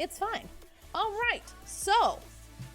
It's fine. All right. So,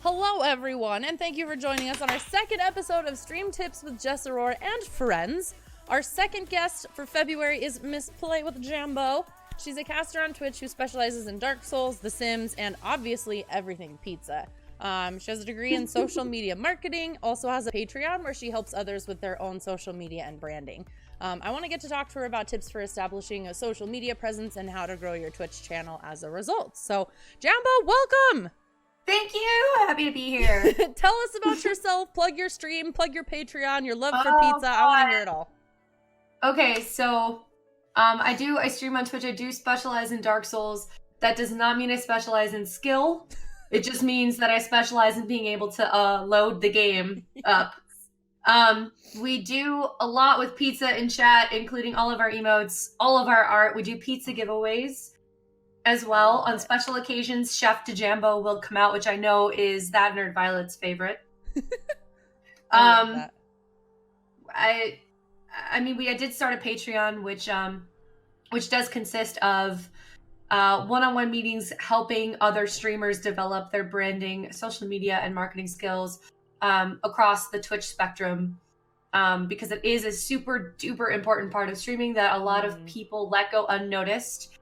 hello everyone, and thank you for joining us on our second episode of Stream Tips with Jessaroar and Friends. Our second guest for February is Miss PlayWithJambo. She's a caster on Twitch who specializes in Dark Souls, The Sims, and obviously everything pizza. She has a degree in social media marketing, also has a Patreon where she helps others with their own social media and branding. I want to get to talk to her about tips for establishing a social media presence and how to grow your Twitch channel as a result. So, Jambo, welcome! Thank you! Happy to be here. Tell us about yourself, plug your stream, plug your Patreon, your love for pizza. I want to hear it all. Okay, so I stream on Twitch. I do specialize in Dark Souls. That does not mean I specialize in skill. It just means that I specialize in being able to load the game up. We do a lot with pizza in chat, including all of our emotes, all of our art. We do pizza giveaways as well. On special occasions, Chef DeJambo will come out, which I know is that Nerd Violet's favorite. I love that. I did start a Patreon, which does consist of one-on-one meetings, helping other streamers develop their branding, social media, and marketing skills across the Twitch spectrum, because it is a super duper important part of streaming that a lot of people let go unnoticed.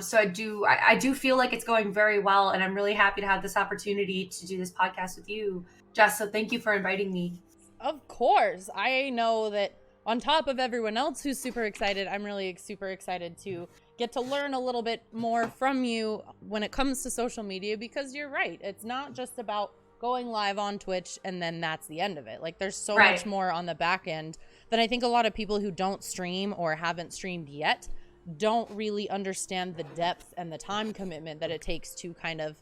So I do feel like it's going very well, and I'm really happy to have this opportunity to do this podcast with you, Jess. So thank you for inviting me. Of course. I know that on top of everyone else who's super excited, I'm really super excited to get to learn a little bit more from you when it comes to social media, because you're right. It's not just about going live on Twitch and then that's the end of it. Like, there's so much more on the back end that I think a lot of people who don't stream or haven't streamed yet don't really understand the depth and the time commitment that it takes to kind of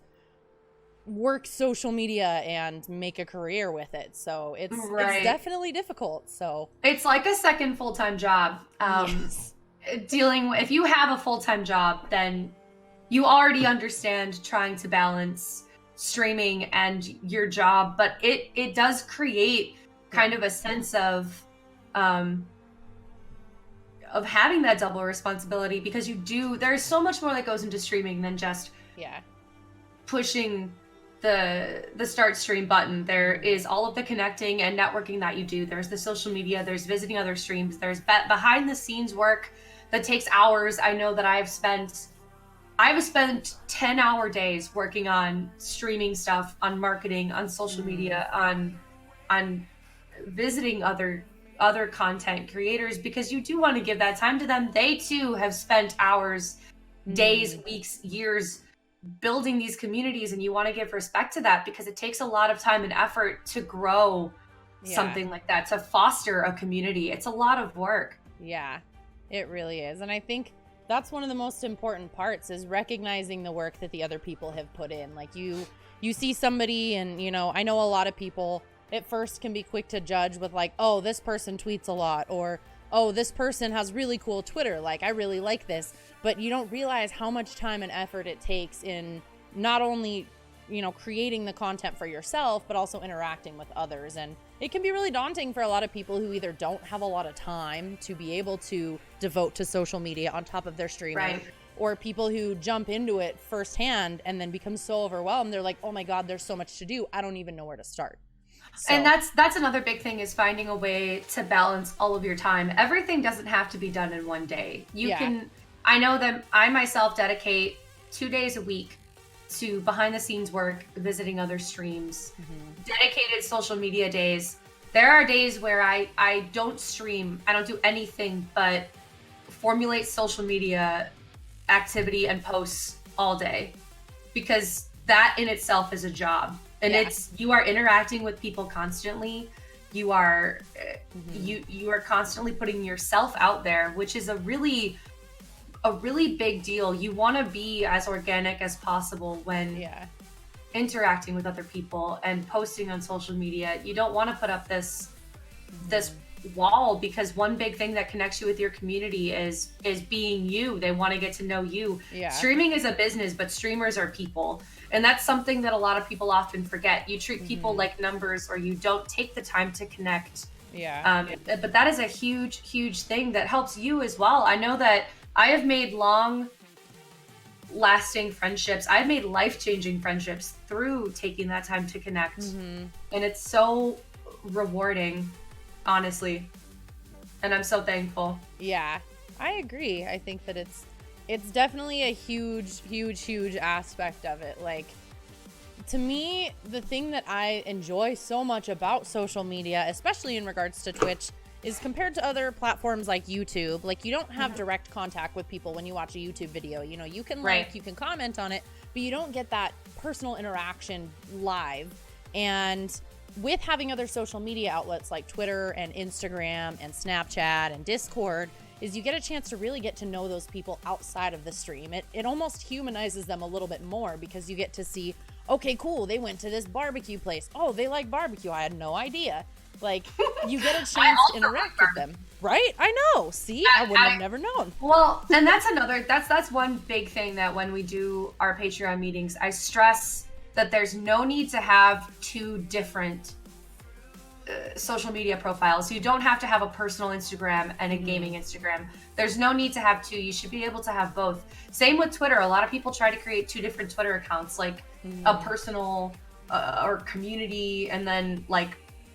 work social media and make a career with it. So it's definitely difficult. So it's like a second full-time job. Yes. If you have a full-time job, then you already understand trying to balance streaming and your job, but it does create kind of a sense of having that double responsibility, because there's so much more that goes into streaming than just pushing the start stream button. There is all of the connecting and networking that you do. There's the social media, there's visiting other streams, there's behind the scenes work that takes hours. I know that I've spent 10-hour days working on streaming stuff, on marketing, on social media, on visiting other content creators, because you do want to give that time to them. They too have spent hours, days, weeks, years building these communities, and you want to give respect to that, because it takes a lot of time and effort to grow something like that, to foster a community. It's a lot of work. Yeah, it really is. And I think that's one of the most important parts, is recognizing the work that the other people have put in. Like, you see somebody, and I know a lot of people at first can be quick to judge with like, oh, this person tweets a lot, or oh, this person has really cool Twitter, like I really like this. But you don't realize how much time and effort it takes in not only creating the content for yourself, but also interacting with others. And it can be really daunting for a lot of people who either don't have a lot of time to be able to devote to social media on top of their streaming, or people who jump into it firsthand and then become so overwhelmed. They're like, oh my God, there's so much to do. I don't even know where to start. So. And that's another big thing, is finding a way to balance all of your time. Everything doesn't have to be done in one day. I know that I myself dedicate 2 days a week to behind the scenes work, visiting other streams, dedicated social media days. There are days where I don't stream. I don't do anything but formulate social media activity and posts all day, because that in itself is a job. And you are interacting with people constantly. You are you are constantly putting yourself out there, which is a really big deal. You want to be as organic as possible when interacting with other people and posting on social media. You don't want to put up this wall, because one big thing that connects you with your community is being you. They want to get to know you. Streaming is a business, but streamers are people. And that's something that a lot of people often forget. You treat people like numbers, or you don't take the time to connect. But that is a huge thing that helps you as well. I know that I have made long lasting friendships. I've made life-changing friendships through taking that time to connect. And it's so rewarding, honestly. And I'm so thankful. Yeah, I agree. I think that it's definitely a huge aspect of it. Like, to me, the thing that I enjoy so much about social media, especially in regards to Twitch, is compared to other platforms like YouTube, like, you don't have direct contact with people when you watch a YouTube video. You know, you can like, you can comment on it, but you don't get that personal interaction live. And with having other social media outlets like Twitter and Instagram and Snapchat and Discord, is you get a chance to really get to know those people outside of the stream. It almost humanizes them a little bit more, because you get to see, okay, cool, they went to this barbecue place. Oh, they like barbecue. I had no idea. Like, you get a chance to interact with them. Right? I know. See, I would have never known. Well, and that's one big thing that when we do our Patreon meetings, I stress that there's no need to have two different social media profiles. You don't have to have a personal Instagram and a gaming Instagram. There's no need to have two. You should be able to have both. Same with Twitter. A lot of people try to create two different Twitter accounts, like a personal or community, and then like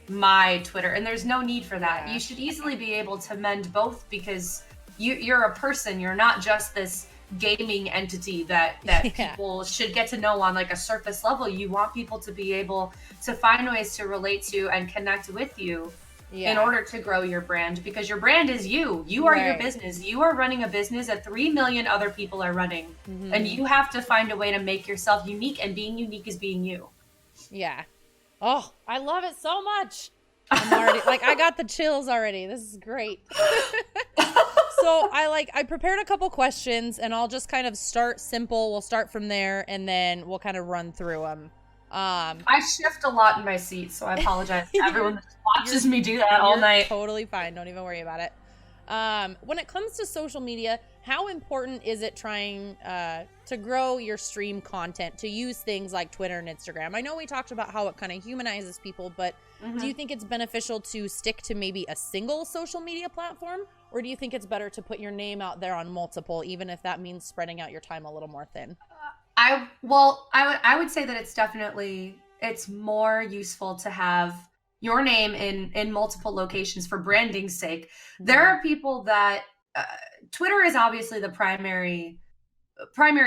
my Twitter. And there's no need for that. You should easily be able to mend both, because you're a person. You're not just this gaming entity that people should get to know on like a surface level. You want people to be able to find ways to relate to and connect with you in order to grow your brand, because your brand is you. You are your business. You are running a business that 3 million other people are running, and you have to find a way to make yourself unique, and being unique is being you. Yeah. Oh, I love it so much. I'm already like, I got the chills already. This is great. So I prepared a couple questions, and I'll just kind of start simple. We'll start from there, and then we'll kind of run through them. I shift a lot in my seat, so I apologize to everyone that watches me do that all night. Totally fine. Don't even worry about it. When it comes to social media, how important is it trying to grow your stream content, to use things like Twitter and Instagram? I know we talked about how it kind of humanizes people, but do you think it's beneficial to stick to maybe a single social media platform, or do you think it's better to put your name out there on multiple, even if that means spreading out your time a little more thin? I would say that it's more useful to have your name in multiple locations for branding's sake. There are people that Twitter is obviously the primary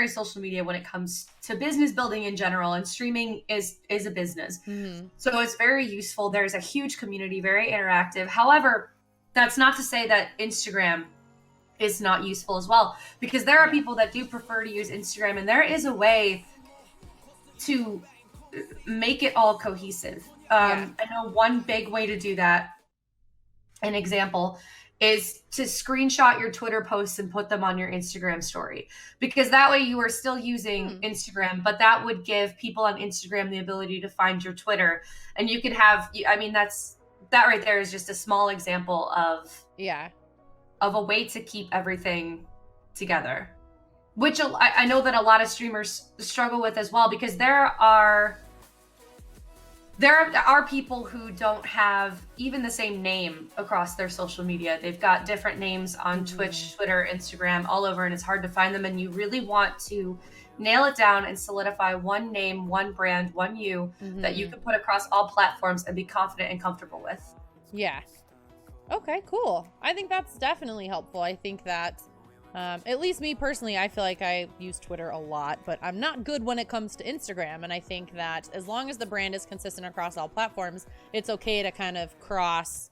social media when it comes to business building in general, and streaming is a business. So it's very useful. There's a huge community, very interactive. However, that's not to say that Instagram is not useful as well, because there are people that do prefer to use Instagram, and there is a way to make it all cohesive. I know one big way to do that, an example, is to screenshot your Twitter posts and put them on your Instagram story, because that way you are still using Instagram, but that would give people on Instagram the ability to find your Twitter, and you could have, I mean, that right there is just a small example of a way to keep everything together, which I know that a lot of streamers struggle with as well, because there are people who don't have even the same name across their social media. They've got different names on Twitch, Twitter, Instagram, all over, and it's hard to find them. And you really want to nail it down and solidify one name, one brand, one you that you can put across all platforms and be confident and comfortable with. Yeah. Okay, cool. I think that's definitely helpful. I think that at least me personally, I feel like I use Twitter a lot, but I'm not good when it comes to Instagram. And I think that as long as the brand is consistent across all platforms, it's okay to kind of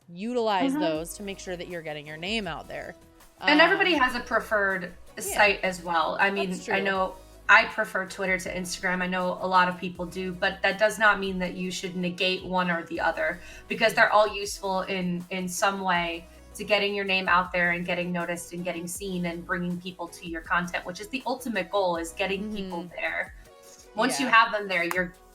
utilize those to make sure that you're getting your name out there. And everybody has a preferred site as well. I mean, I know I prefer Twitter to Instagram. I know a lot of people do, but that does not mean that you should negate one or the other, because they're all useful in some way to getting your name out there and getting noticed and getting seen and bringing people to your content, which is the ultimate goal, is getting people there. Once you have them there,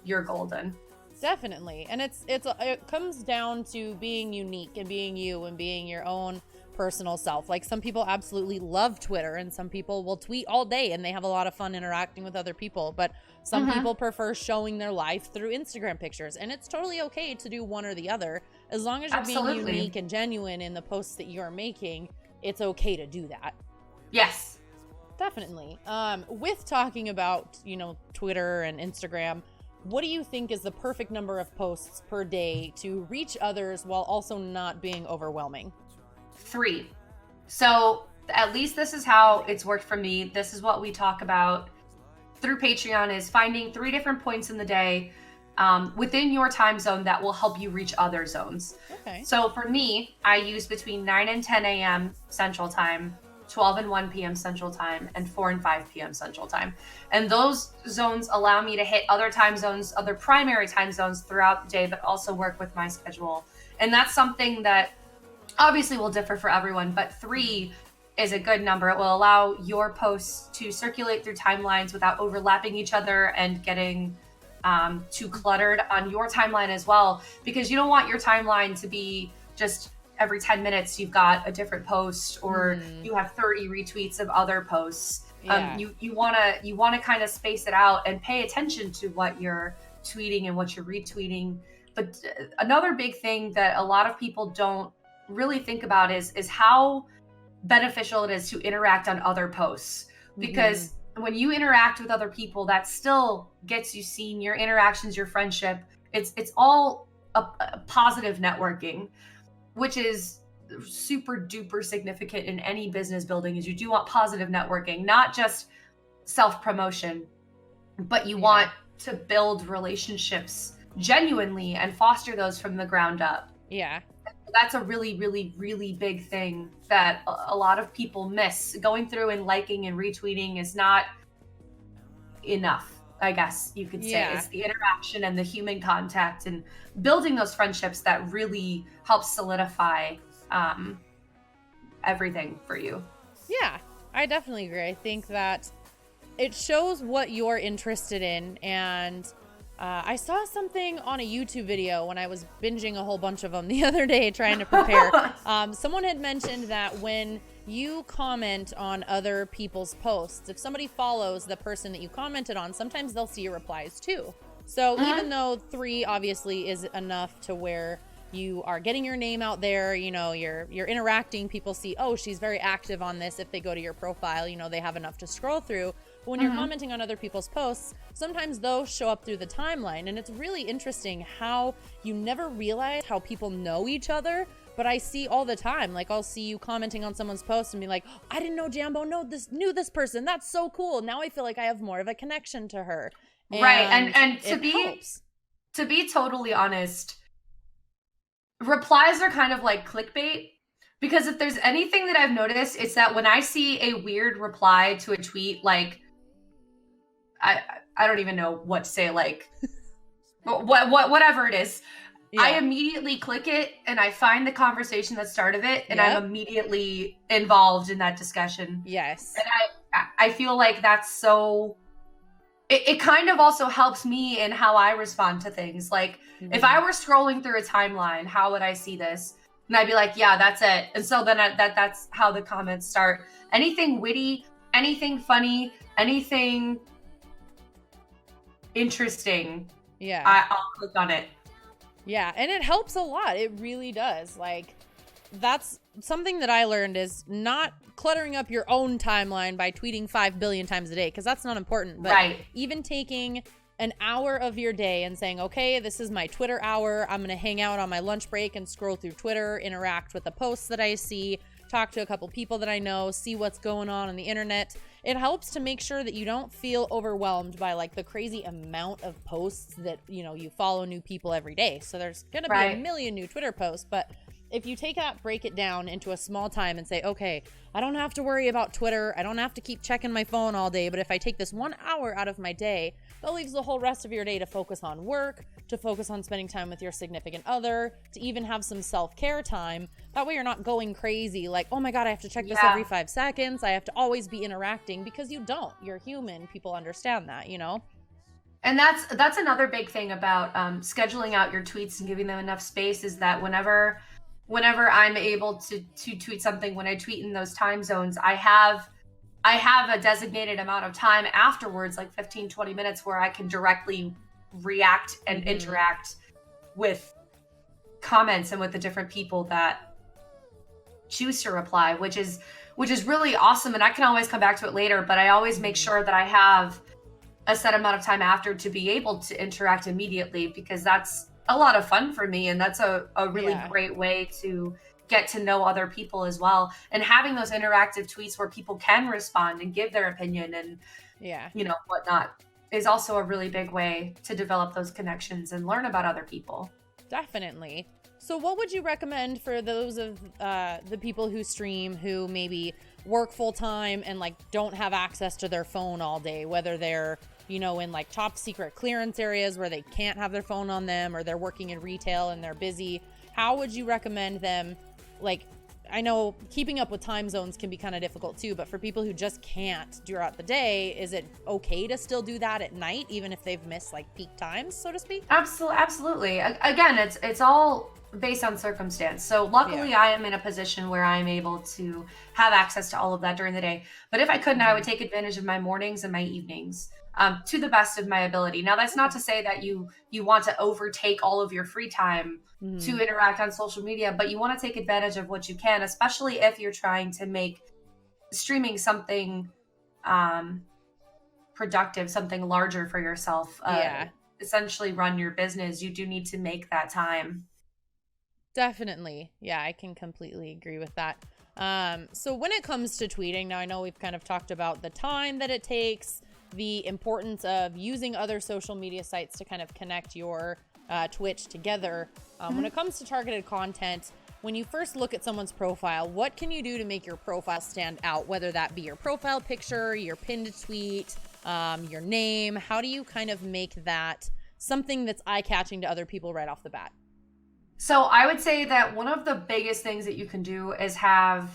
you're golden. Definitely. And it comes down to being unique and being you and being your own personal self. Like, some people absolutely love Twitter, and some people will tweet all day and they have a lot of fun interacting with other people, but some people prefer showing their life through Instagram pictures, and it's totally okay to do one or the other. As long as you're being unique and genuine in the posts that you're making, it's okay to do that. Yes. Definitely. With talking about, Twitter and Instagram, what do you think is the perfect number of posts per day to reach others while also not being overwhelming? 3. So at least this is how it's worked for me. This is what we talk about through Patreon, is finding 3 different points in the day within your time zone that will help you reach other zones. Okay. So for me, I use between 9 and 10 a.m. Central Time, 12 and 1 p.m. Central Time, and 4 and 5 p.m. Central Time. And those zones allow me to hit other time zones, other primary time zones throughout the day that also work with my schedule. And that's something that obviously will differ for everyone, but 3 is a good number. It will allow your posts to circulate through timelines without overlapping each other and getting too cluttered on your timeline as well, because you don't want your timeline to be just every 10 minutes you've got a different post, or you have 30 retweets of other posts. Yeah. You want to kind of space it out and pay attention to what you're tweeting and what you're retweeting. But another big thing that a lot of people don't really think about is how beneficial it is to interact on other posts, because when you interact with other people, that still gets you seen. Your interactions, your friendship, it's all a positive networking, which is super duper significant in any business building. Is you do want positive networking, not just self-promotion, but you want to build relationships genuinely and foster those from the ground up. Yeah. That's a really, really, really big thing that a lot of people miss. Going through and liking and retweeting is not enough, I guess you could say. Yeah. It's the interaction and the human contact and building those friendships that really helps solidify everything for you. Yeah, I definitely agree. I think that it shows what you're interested in, and I saw something on a YouTube video when I was binging a whole bunch of them the other day trying to prepare. Someone had mentioned that when you comment on other people's posts, if somebody follows the person that you commented on, sometimes they'll see your replies too. So even though 3 obviously is enough to where you are getting your name out there, you're interacting, people see, oh, she's very active on this. If they go to your profile, they have enough to scroll through. But when you're commenting on other people's posts, sometimes those show up through the timeline. And it's really interesting how you never realize how people know each other. But I see all the time, like I'll see you commenting on someone's post and be like, oh, I didn't know Jambo knew this person. That's so cool. Now I feel like I have more of a connection to her. Right. And helps. to be totally honest, replies are kind of like clickbait. Because if there's anything that I've noticed, it's that when I see a weird reply to a tweet, like, I don't even know what to say, like, whatever it is, I immediately click it and I find the conversation that started it, and I'm immediately involved in that discussion. Yes. And I feel like that's so, it kind of also helps me in how I respond to things. Like, if I were scrolling through a timeline, how would I see this? And I'd be like, yeah, that's it. And so then that's how the comments start. Anything witty, anything funny, anything interesting, I'll click on it. Yeah, and it helps a lot. It really does. Like, that's something that I learned, is not cluttering up your own timeline by tweeting 5 billion times a day, because that's not important. But even taking an hour of your day and saying, okay, this is my Twitter hour. I'm going to hang out on my lunch break and scroll through Twitter, interact with the posts that I see, talk to a couple people that I know, see what's going on the internet. It helps to make sure that you don't feel overwhelmed by like the crazy amount of posts that, you follow new people every day. So there's going to be a million new Twitter posts, but if you take that, break it down into a small time and say, okay, I don't have to worry about Twitter. I don't have to keep checking my phone all day. But if I take this 1 hour out of my day, that leaves the whole rest of your day to focus on work, to focus on spending time with your significant other, to even have some self-care time. That way you're not going crazy like, oh my God, I have to check this every 5 seconds. I have to always be interacting, because you don't. You're human. People understand that, And that's another big thing about scheduling out your tweets and giving them enough space, is that whenever I'm able to tweet something, when I tweet in those time zones, I have a designated amount of time afterwards, like 15, 20 minutes, where I can directly react and interact with comments and with the different people that choose to reply, which is really awesome. And I can always come back to it later, but I always make sure that I have a set amount of time after to be able to interact immediately, because that's a lot of fun for me. And that's a really great way to get to know other people as well. And having those interactive tweets where people can respond and give their opinion and, whatnot, is also a really big way to develop those connections and learn about other people. Definitely. So what would you recommend for those of the people who stream who maybe work full time and like don't have access to their phone all day, whether they're, in like top secret clearance areas where they can't have their phone on them, or they're working in retail and they're busy? How would you recommend them? Like, I know keeping up with time zones can be kind of difficult too, but for people who just can't throughout the day, is it okay to still do that at night, even if they've missed like peak times, so to speak? Absolutely. Again, it's all based on circumstance. So luckily I am in a position where I'm able to have access to all of that during the day. But if I couldn't, I would take advantage of my mornings and my evenings to the best of my ability. Now, that's not to say that you want to overtake all of your free time to interact on social media, but you want to take advantage of what you can, especially if you're trying to make streaming something productive, something larger for yourself. Essentially run your business. You do need to make that time. Definitely. Yeah, I can completely agree with that. So when it comes to tweeting, now I know we've kind of talked about the time that it takes, the importance of using other social media sites to kind of connect your Twitch together. When it comes to targeted content, when you first look at someone's profile, what can you do to make your profile stand out? Whether that be your profile picture, your pinned tweet, your name, how do you kind of make that something that's eye-catching to other people right off the bat? So I would say that one of the biggest things that you can do is have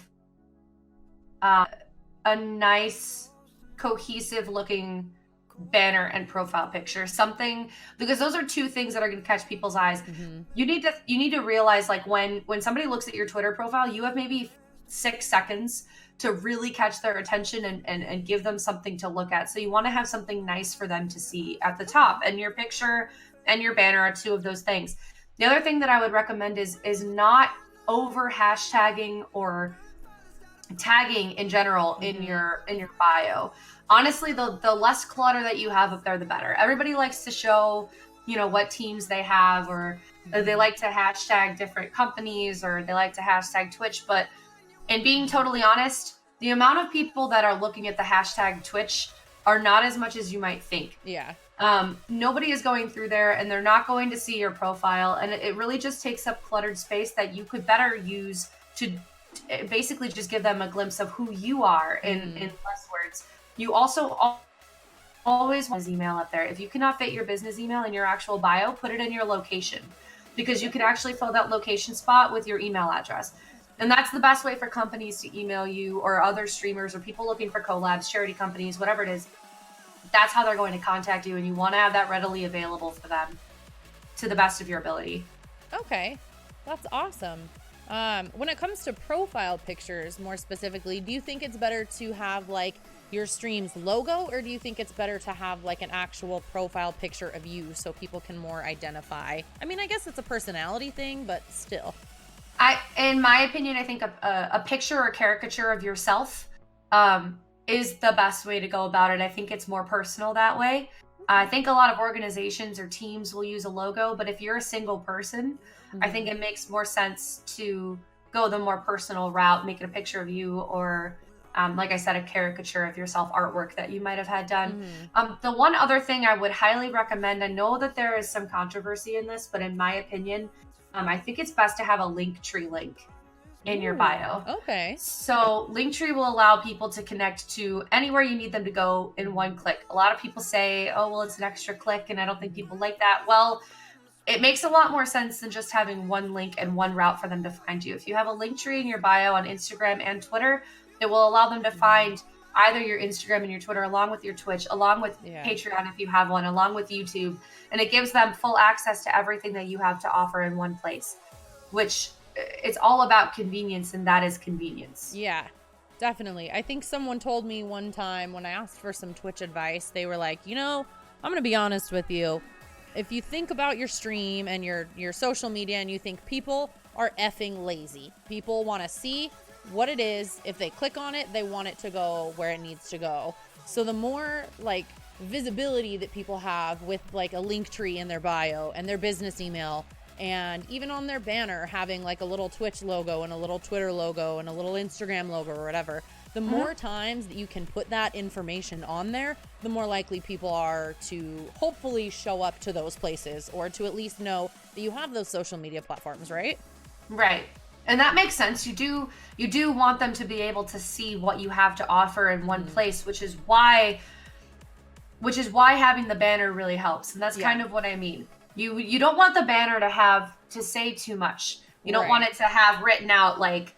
a nice, cohesive looking banner and profile picture, something, because those are two things that are going to catch people's eyes. You need to realize, like, when somebody looks at your Twitter profile, you have maybe 6 seconds to really catch their attention and give them something to look at. So you want to have something nice for them to see at the top, and your picture and your banner are two of those things. The other thing that I would recommend is not over hashtagging or tagging in general in your bio. Honestly, the less clutter that you have up there, the better. Everybody likes to show, what teams they have, or they like to hashtag different companies, or they like to hashtag Twitch. But in being totally honest, the amount of people that are looking at the hashtag Twitch are not as much as you might think. Yeah. Nobody is going through there, and they're not going to see your profile. And it really just takes up cluttered space that you could better use to basically just give them a glimpse of who you are in less words. You also always want his email up there. If you cannot fit your business email in your actual bio, put it in your location, because you can actually fill that location spot with your email address. And that's the best way for companies to email you, or other streamers, or people looking for collabs, charity companies, whatever it is. That's how they're going to contact you, and you want to have that readily available for them to the best of your ability. Okay, that's awesome. When it comes to profile pictures, more specifically, do you think it's better to have like your stream's logo, or do you think it's better to have like an actual profile picture of you so people can more identify? I mean, I guess it's a personality thing, but still. In my opinion, I think a picture or caricature of yourself is the best way to go about it. I think it's more personal that way. I think a lot of organizations or teams will use a logo, but if you're a single person, I think it makes more sense to go the more personal route, make it a picture of you, or like I said, a caricature of yourself, artwork that you might have had done. The one other thing I would highly recommend, I know that there is some controversy in this, but in my opinion, I think it's best to have a Linktree link in your bio. Okay. So Linktree will allow people to connect to anywhere you need them to go in one click. A lot of people say, oh, well, it's an extra click, and I don't think people like that. Well, it makes a lot more sense than just having one link and one route for them to find you. If you have a Linktree in your bio on Instagram and Twitter, it will allow them to find either your Instagram and your Twitter, along with your Twitch, along with Patreon if you have one, along with YouTube. And it gives them full access to everything that you have to offer in one place, which it's all about convenience, and that is convenience. Yeah, definitely. I think someone told me one time when I asked for some Twitch advice, they were like, I'm going to be honest with you. If you think about your stream and your social media, and you think people are effing lazy. People want to see what it is. If they click on it, they want it to go where it needs to go. So the more like visibility that people have with like a link tree in their bio and their business email, and even on their banner having like a little Twitch logo and a little Twitter logo and a little Instagram logo or whatever, the more times that you can put that information on there, the more likely people are to hopefully show up to those places, or to at least know that you have those social media platforms, right? Right. And that makes sense. You do want them to be able to see what you have to offer in one place, which is why having the banner really helps. And that's kind of what I mean. You don't want the banner to say too much. You don't want it to have written out like,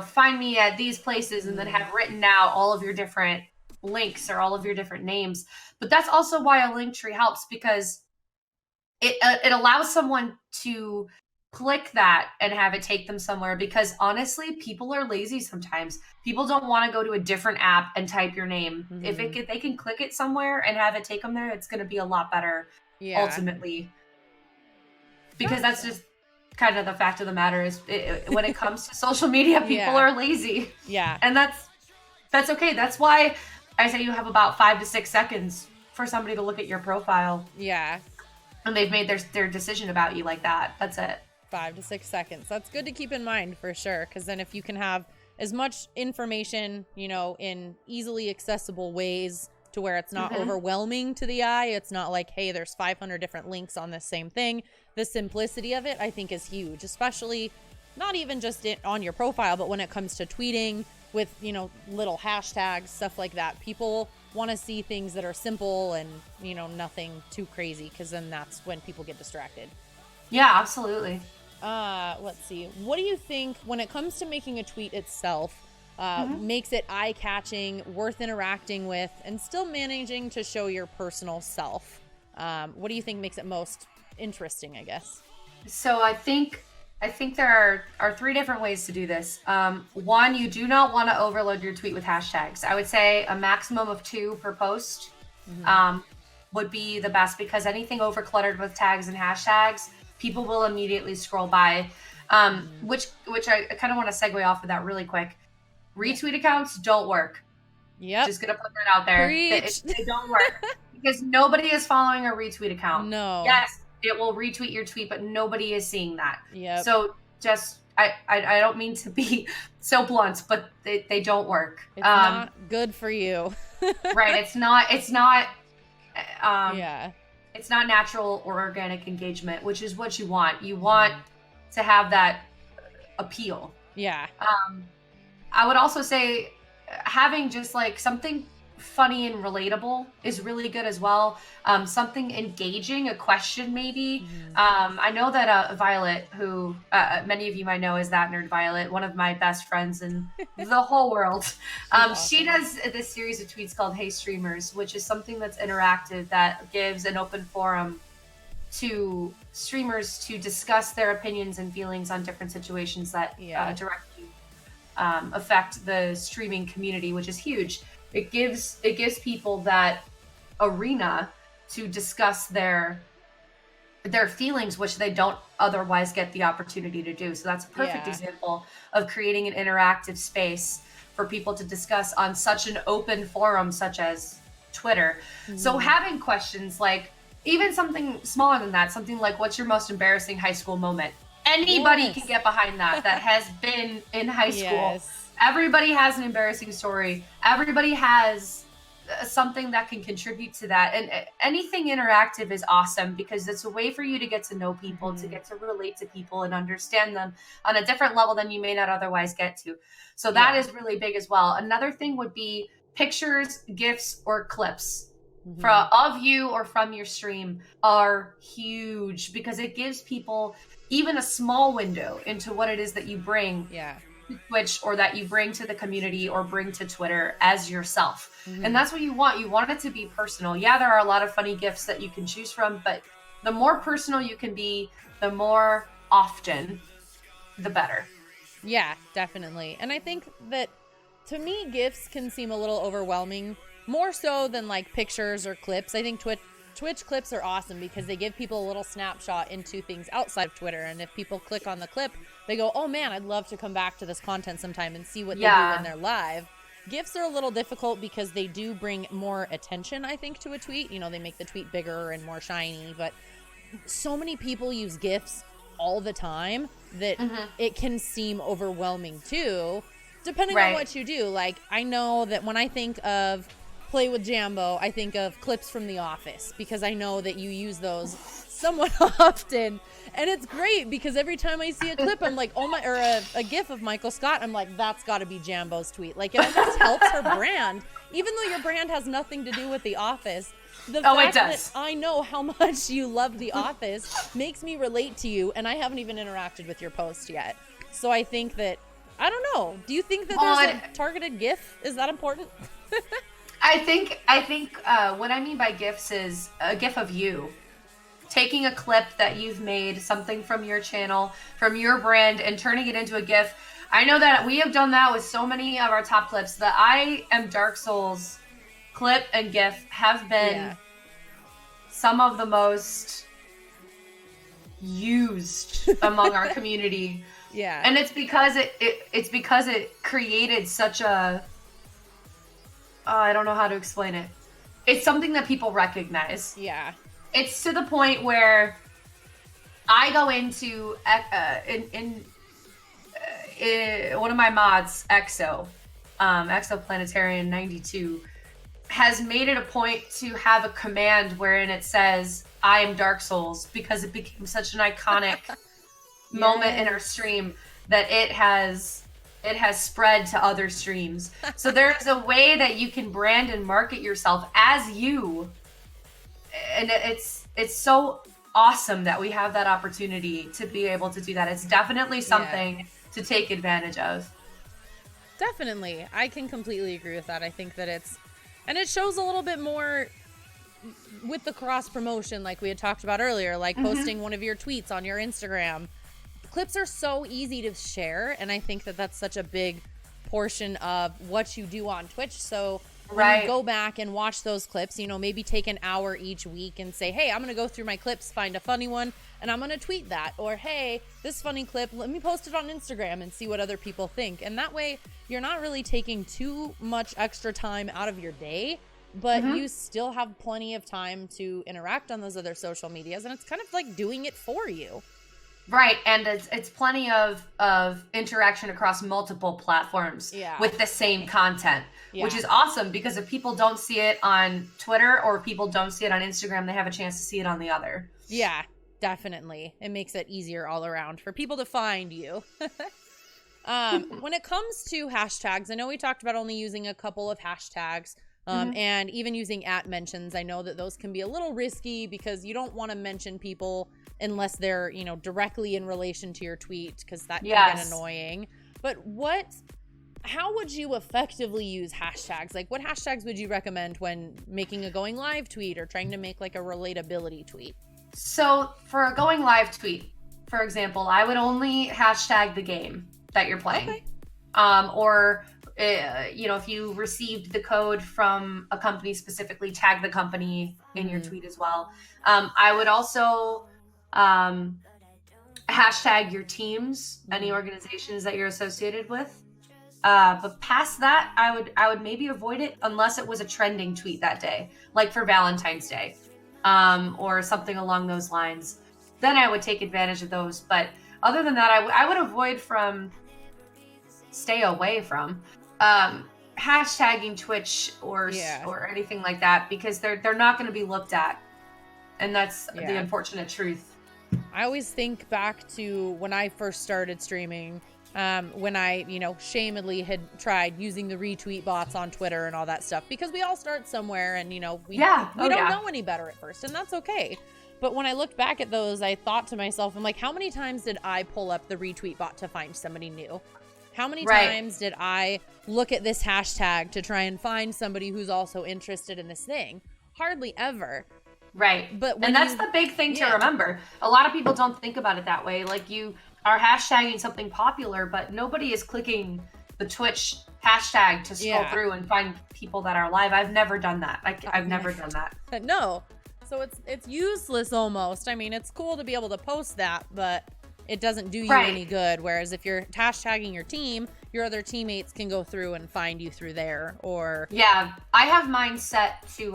find me at these places, and then have written out all of your different links or all of your different names. But that's also why a link tree helps, because it allows someone to click that and have it take them somewhere, because honestly, people are lazy sometimes. People don't want to go to a different app and type your name. If they can click it somewhere and have it take them there, it's going to be a lot better ultimately. Because that's just kind of the fact of the matter is when it comes to social media, people are lazy. Yeah. And that's okay. That's why I say you have about 5 to 6 seconds for somebody to look at your profile. Yeah. And they've made their decision about you like that. That's it. 5 to 6 seconds. That's good to keep in mind for sure. Because then if you can have as much information, in easily accessible ways to where it's not overwhelming to the eye. It's not like, hey, there's 500 different links on this same thing. The simplicity of it, I think, is huge, especially not even just on your profile, but when it comes to tweeting with, little hashtags, stuff like that. People want to see things that are simple and, nothing too crazy, because then that's when people get distracted. Yeah, absolutely. Let's see. What do you think when it comes to making a tweet itself makes it eye-catching, worth interacting with, and still managing to show your personal self? What do you think makes it most interesting, I guess? So I think there are 3 different ways to do this. One, you do not want to overload your tweet with hashtags. I would say a maximum of 2 per post would be the best, because anything over cluttered with tags and hashtags, people will immediately scroll by. Which I kind of want to segue off of that really quick. Retweet accounts don't work. Yep. Just gonna put that out there. They don't work because nobody is following a retweet account. No. Yes, it will retweet your tweet, but nobody is seeing that. Yeah. So just I don't mean to be so blunt, but they don't work. It's not good for you. Right. It's not. Yeah. It's not natural or organic engagement, which is what you want. You want to have that appeal. Yeah. I would also say having just like something funny and relatable is really good as well. Something engaging, a question maybe. I know that Violet, who many of you might know as That Nerd Violet, one of my best friends in the whole world. Awesome. She does this series of tweets called Hey Streamers, which is something that's interactive, that gives an open forum to streamers to discuss their opinions and feelings on different situations that directly affect the streaming community, which is huge. It gives people that arena to discuss their feelings, which they don't otherwise get the opportunity to do. So that's a perfect example of creating an interactive space for people to discuss on such an open forum such as Twitter. So having questions like, even something smaller than that, something like, what's your most embarrassing high school moment? Anybody can get behind that has been in high school. Yes. Everybody has an embarrassing story. Everybody has something that can contribute to that. And anything interactive is awesome, because it's a way for you to get to know people, to get to relate to people and understand them on a different level than you may not otherwise get to. So that is really big as well. Another thing would be pictures, GIFs, or clips of you or from your stream are huge, because it gives people even a small window into what it is that you bring to Twitch, or that you bring to the community, or bring to Twitter as yourself. And that's what you want. You want it to be personal. Yeah, there are a lot of funny GIFs that you can choose from, but the more personal you can be, the more often, the better. Yeah, definitely. And I think that, to me, GIFs can seem a little overwhelming, more so than like pictures or clips. I think Twitch clips are awesome because they give people a little snapshot into things outside of Twitter. And if people click on the clip, they go, oh man, I'd love to come back to this content sometime and see what they do when they're live. GIFs are a little difficult because they do bring more attention, I think, to a tweet. You know, they make the tweet bigger and more shiny, but so many people use GIFs all the time that it can seem overwhelming too, depending on what you do. Like, I know that when I think of PlayWithJambo, I think of clips from The Office because I know that you use those somewhat often. And it's great because every time I see a clip, I'm like, oh my, or a GIF of Michael Scott, I'm like, that's got to be Jambo's tweet. Like, it almost helps her brand, even though your brand has nothing to do with The Office. The fact that I know how much you love The Office makes me relate to you, and I haven't even interacted with your post yet. So I think that, I don't know. Do you think that there's a targeted GIF? Is that important? I think what I mean by GIFs is a GIF of you. Taking a clip that you've made, something from your channel, from your brand, and turning it into a GIF. I know that we have done that with so many of our top clips. The I Am Dark Souls clip and GIF have been some of the most used among our community. Yeah. And it's because it created such a I don't know how to explain it. It's something that people recognize. Yeah. It's to the point where I go into one of my mods, Exoplanetarian 92, has made it a point to have a command wherein it says, I am Dark Souls, because it became such an iconic moment in our stream that it has spread to other streams. So there's a way that you can brand and market yourself as you. And it's so awesome that we have that opportunity to be able to do that. It's definitely something to take advantage of. Definitely. I can completely agree with that. I think that it shows a little bit more with the cross promotion like we had talked about earlier, like posting one of your tweets on your Instagram. Clips are so easy to share, and I think that that's such a big portion of what you do on Twitch. So when you go back and watch those clips, you know, maybe take an hour each week and say, hey, I'm going to go through my clips, find a funny one, and I'm going to tweet that. Or, hey, this funny clip, let me post it on Instagram and see what other people think. And that way, you're not really taking too much extra time out of your day, but you still have plenty of time to interact on those other social medias. And it's kind of like doing it for you. Right, and it's plenty of interaction across multiple platforms with the same content, which is awesome because if people don't see it on Twitter or people don't see it on Instagram, they have a chance to see it on the other. Yeah, definitely. It makes it easier all around for people to find you. When it comes to hashtags, I know we talked about only using a couple of hashtags. And even using @mentions, I know that those can be a little risky because you don't want to mention people unless they're, you know, directly in relation to your tweet, because that can get annoying. But how would you effectively use hashtags? Like, what hashtags would you recommend when making a going live tweet or trying to make like a relatability tweet? So for a going live tweet, for example, I would only hashtag the game that you're playing. Okay. Or you know, if you received the code from a company specifically, tag the company in your tweet as well. I would also hashtag your teams, any organizations that you're associated with. But past that, I would maybe avoid it unless it was a trending tweet that day, like for Valentine's Day, or something along those lines. Then I would take advantage of those. But other than that, I would stay away from hashtagging Twitch or anything like that, because they're not going to be looked at, and that's the unfortunate truth. I always think back to when I first started streaming, when I, you know, shamedly had tried using the retweet bots on Twitter and all that stuff, because we all start somewhere, and you know we don't know any better at first, and that's okay. But when I looked back at those, I thought to myself, I'm like, how many times did I pull up the retweet bot to find somebody new? How many times did I look at this hashtag to try and find somebody who's also interested in this thing? Hardly ever. Right. And that's the big thing to remember. A lot of people don't think about it that way. Like, you are hashtagging something popular, but nobody is clicking the Twitch hashtag to scroll through and find people that are live. I've never done that. I've never done that. No. So it's useless almost. I mean, it's cool to be able to post that, but it doesn't do you any good. Whereas if you're hashtagging your team, your other teammates can go through and find you through there. Or yeah, I have mine set to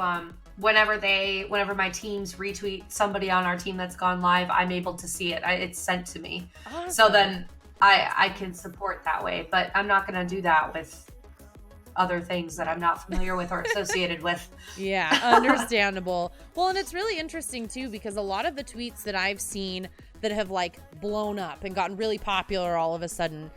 whenever my teams retweet somebody on our team that's gone live, I'm able to see it. It's sent to me. Awesome. So then I can support that way. But I'm not going to do that with other things that I'm not familiar with or associated with. Yeah, understandable. Well, and it's really interesting too, because a lot of the tweets that I've seen that have like blown up and gotten really popular all of a sudden,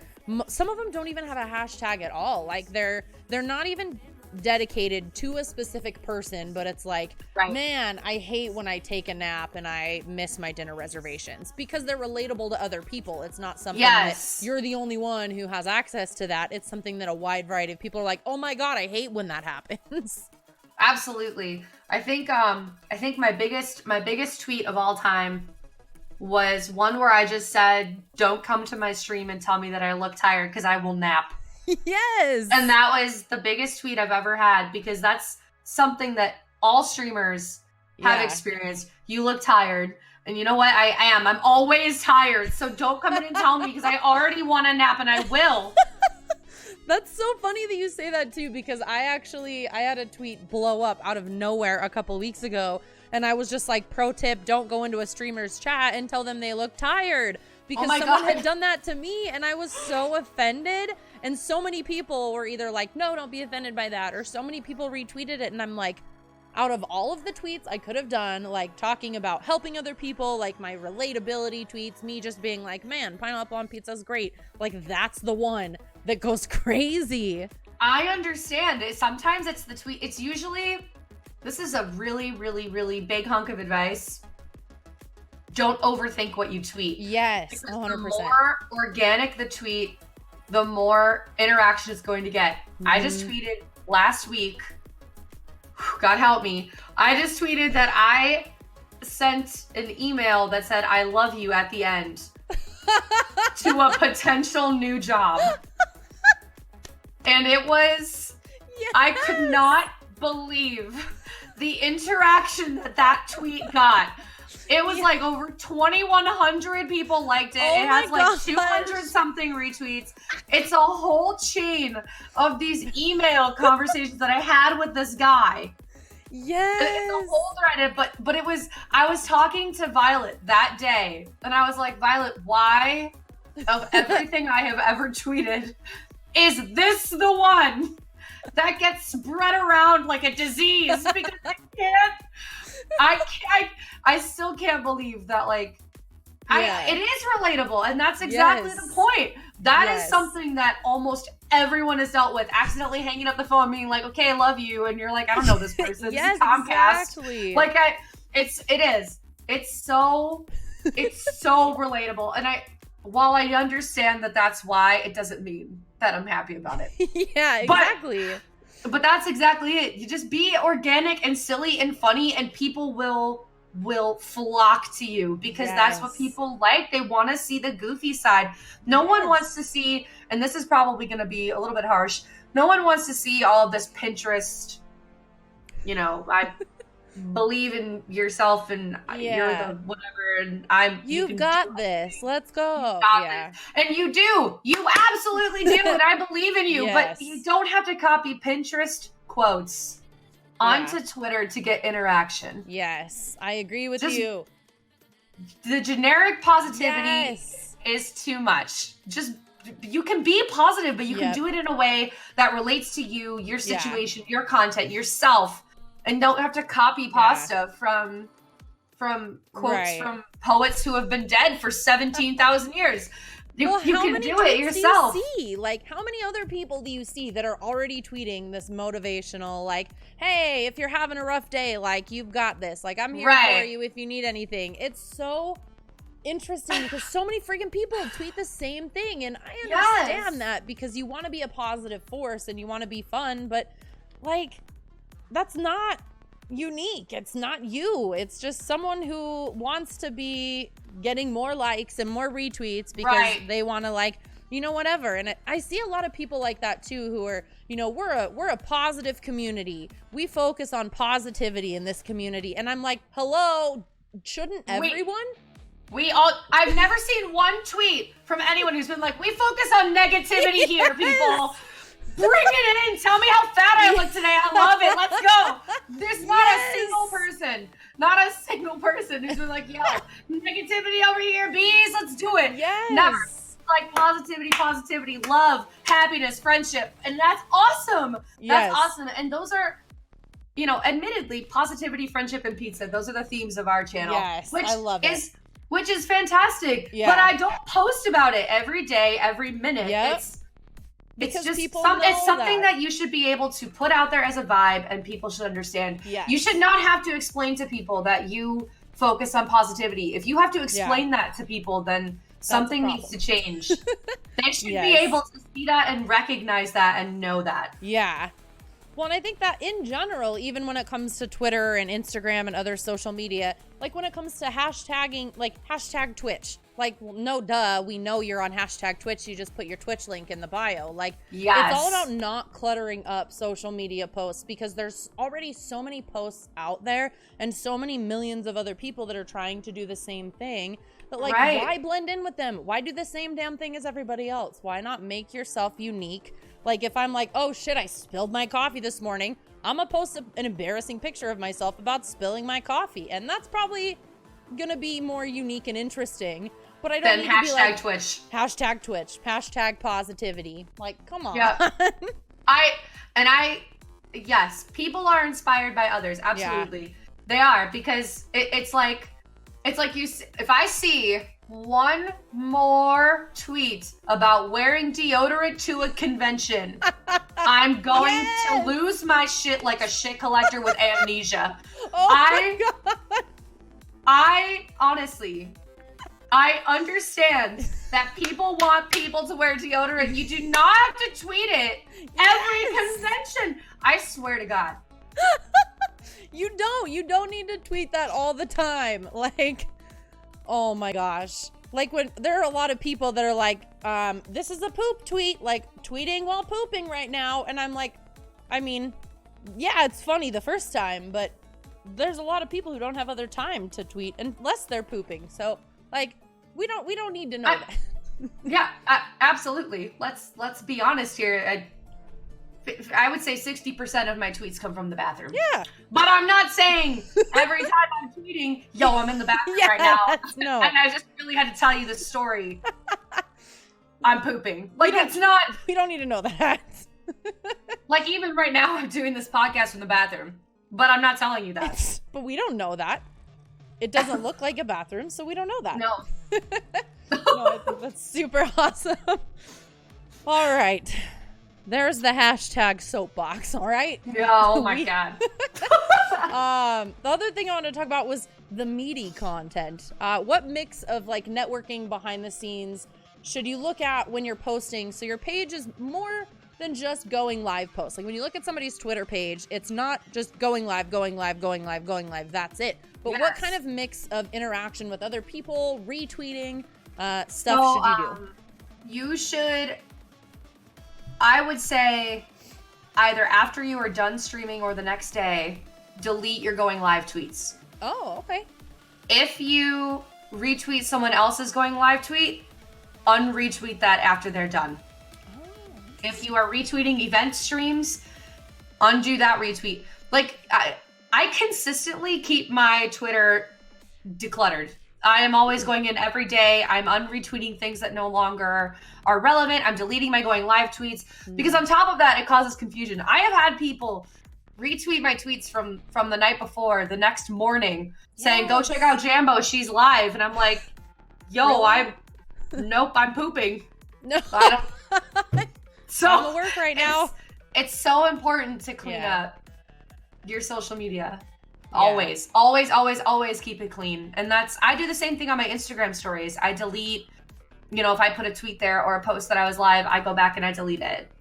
some of them don't even have a hashtag at all. Like they're not even dedicated to a specific person, but it's like, man, I hate when I take a nap and I miss my dinner reservations, because they're relatable to other people. It's not something that you're the only one who has access to that. It's something that a wide variety of people are like, oh my God, I hate when that happens. Absolutely. I think my biggest tweet of all time was one where I just said, don't come to my stream and tell me that I look tired because I will nap. Yes. And that was the biggest tweet I've ever had, because that's something that all streamers have experienced. You look tired. And you know what? I am. I'm always tired. So don't come in and tell me, because I already want a nap and I will. That's so funny that you say that too, because I had a tweet blow up out of nowhere a couple weeks ago. And I was just like, pro tip, don't go into a streamer's chat and tell them they look tired. Because someone had done that to me and I was so offended. And so many people were either like, no, don't be offended by that. Or so many people retweeted it. And I'm like, out of all of the tweets I could have done, like talking about helping other people, like my relatability tweets, me just being like, man, pineapple on pizza is great. Like that's the one that goes crazy. I understand. Sometimes it's the tweet. It's usually, this is a really, really, really big hunk of advice. Don't overthink what you tweet. Yes, because 100%. The more organic the tweet, the more interaction it's going to get. I just tweeted last week, God help me, I just tweeted that I sent an email that said, I love you at the end to a potential new job. And it was, I could not believe the interaction that tweet got. It was like over 2,100 people liked it. It has like 200 something retweets. It's a whole chain of these email conversations that I had with this guy. Yes. It's a whole thread, but it was, I was talking to Violet that day and I was like, Violet, why of everything I have ever tweeted is this the one that gets spread around like a disease? Because I still can't believe that, like, it is relatable, and that's exactly the point. That is something that almost everyone has dealt with, accidentally hanging up the phone, being like, okay, I love you, and you're like, I don't know this person. Yes, Comcast. Exactly. Like, it's so relatable, and while I understand that that's why, it doesn't mean that I'm happy about it. Yeah, exactly. But that's exactly it. You just be organic and silly and funny, and people will flock to you, because that's what people like. They want to see the goofy side. No one wants to see, and this is probably going to be a little bit harsh, no one wants to see all of this Pinterest, I believe in yourself and you're the whatever, and you've got this. Let's go. And you do. You absolutely do, and I believe in you. But you don't have to copy Pinterest quotes onto Twitter to get interaction. Yes, I agree with you. The generic positivity is too much. Just, you can be positive, but you can do it in a way that relates to you, your situation, your content, yourself. And don't have to copy pasta from quotes from poets who have been dead for 17,000 years. You can do it yourself. Do you see? Like, how many other people do you see that are already tweeting this motivational, like, hey, if you're having a rough day, like, you've got this. Like, I'm here for you if you need anything. It's so interesting because so many freaking people tweet the same thing. And I understand that, because you want to be a positive force and you want to be fun, but, like, that's not unique. It's not you. It's just someone who wants to be getting more likes and more retweets because they want to, like, you know, whatever. And I see a lot of people like that too, who are, you know, we're a positive community. We focus on positivity in this community. And I'm like, hello, shouldn't everyone? I've never seen one tweet from anyone who's been like, we focus on negativity here, people. Bring it in. Tell me how fat I look today. I love it. Let's go. There's not a single person who's been like, yo, negativity over here, bees, let's do it. Yes. Never. Like positivity, love, happiness, friendship. And that's awesome. That's awesome. And those are, you know, admittedly, positivity, friendship, and pizza. Those are the themes of our channel. Yes, I love it. Which is fantastic. Yeah. But I don't post about it every day, every minute. Yep. It's just it's something that you should be able to put out there as a vibe, and people should understand. Yes. You should not have to explain to people that you focus on positivity. If you have to explain that to people, then something needs to change. They should be able to see that and recognize that and know that. Yeah. Well, and I think that in general, even when it comes to Twitter and Instagram and other social media, like when it comes to hashtagging, like hashtag Twitch, like, no, duh, we know you're on hashtag Twitch. You just put your Twitch link in the bio. Like, it's all about not cluttering up social media posts, because there's already so many posts out there and so many millions of other people that are trying to do the same thing. But like, why blend in with them? Why do the same damn thing as everybody else? Why not make yourself unique? Like, if I'm like, oh shit, I spilled my coffee this morning, I'm gonna post an embarrassing picture of myself about spilling my coffee. And that's probably gonna be more unique and interesting. But I don't need to be like, Twitch. Hashtag Twitch. Hashtag positivity. Like, come on. Yeah. Yes, people are inspired by others. Absolutely. Yeah. They are, because it's like if I see one more tweet about wearing deodorant to a convention, I'm going to lose my shit like a shit collector with amnesia. My God. I honestly, I understand that people want people to wear deodorant. You do not have to tweet it every convention. I swear to God. You don't need to tweet that all the time. Like, oh my gosh. Like, when there are a lot of people that are like, this is a poop tweet, like tweeting while pooping right now. And I'm like, I mean, yeah, it's funny the first time, but there's a lot of people who don't have other time to tweet unless they're pooping. So like, we don't need to know that. Yeah, absolutely. Let's be honest here. I would say 60% of my tweets come from the bathroom. Yeah. But I'm not saying every time I'm tweeting, yo, I'm in the bathroom right now. No. And I just really had to tell you this story. I'm pooping. Like, it's not. We don't need to know that. Like, even right now, I'm doing this podcast from the bathroom. But I'm not telling you that. But we don't know that. It doesn't look like a bathroom, so we don't know that. No. No, I think that's super awesome. All right. There's the hashtag soapbox, all right? Oh my God. The other thing I wanted to talk about was the meaty content. What mix of like networking behind the scenes should you look at when you're posting? So your page is more than just going live posts. Like when you look at somebody's Twitter page, it's not just going live, that's it. But what kind of mix of interaction with other people, retweeting, stuff should you do? You should, I would say, either after you are done streaming or the next day, delete your going live tweets. Oh, okay. If you retweet someone else's going live tweet, unretweet that after they're done. Oh. If you are retweeting event streams, undo that retweet. Like, I consistently keep my Twitter decluttered. I am always going in every day. I'm unretweeting things that no longer are relevant. I'm deleting my going live tweets because on top of that, it causes confusion. I have had people retweet my tweets from the night before, the next morning, saying, go check out Jambo, she's live. And I'm like, yo, really? Nope, I'm pooping. No. I don't. So I'm at work right now. It's so important to clean up your social media. Always keep it clean. And I do the same thing on my Instagram stories. I delete, if I put a tweet there or a post that I was live, I go back and I delete it.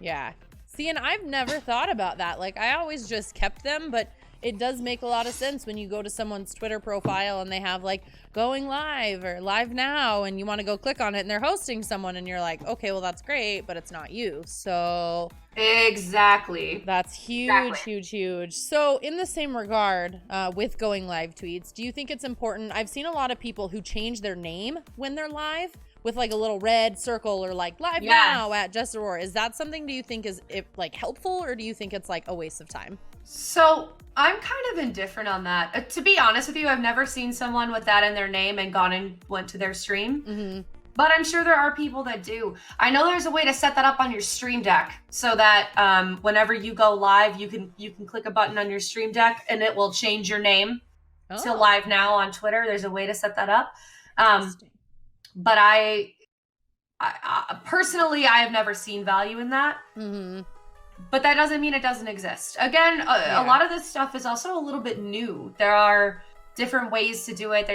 Yeah. See, and I've never thought about that. Like, I always just kept them, but it does make a lot of sense when you go to someone's Twitter profile and they have like going live or live now, and you want to go click on it and they're hosting someone, and you're like, okay, well, that's great, but it's not you. So exactly. That's huge, huge. So in the same regard, with going live tweets, do you think it's important? I've seen a lot of people who change their name when they're live with like a little red circle or like live now at Jessaroar. Is that something, do you think is it like helpful, or do you think it's like a waste of time? So I'm kind of indifferent on that. To be honest with you, I've never seen someone with that in their name and gone and went to their stream. Mm-hmm. But I'm sure there are people that do. I know there's a way to set that up on your stream deck so that whenever you go live, you can click a button on your stream deck and it will change your name to live now on Twitter. There's a way to set that up. But I personally, I have never seen value in that. Mm-hmm. But that doesn't mean it doesn't exist. Again, a lot of this stuff is also a little bit new. There are different ways to do it.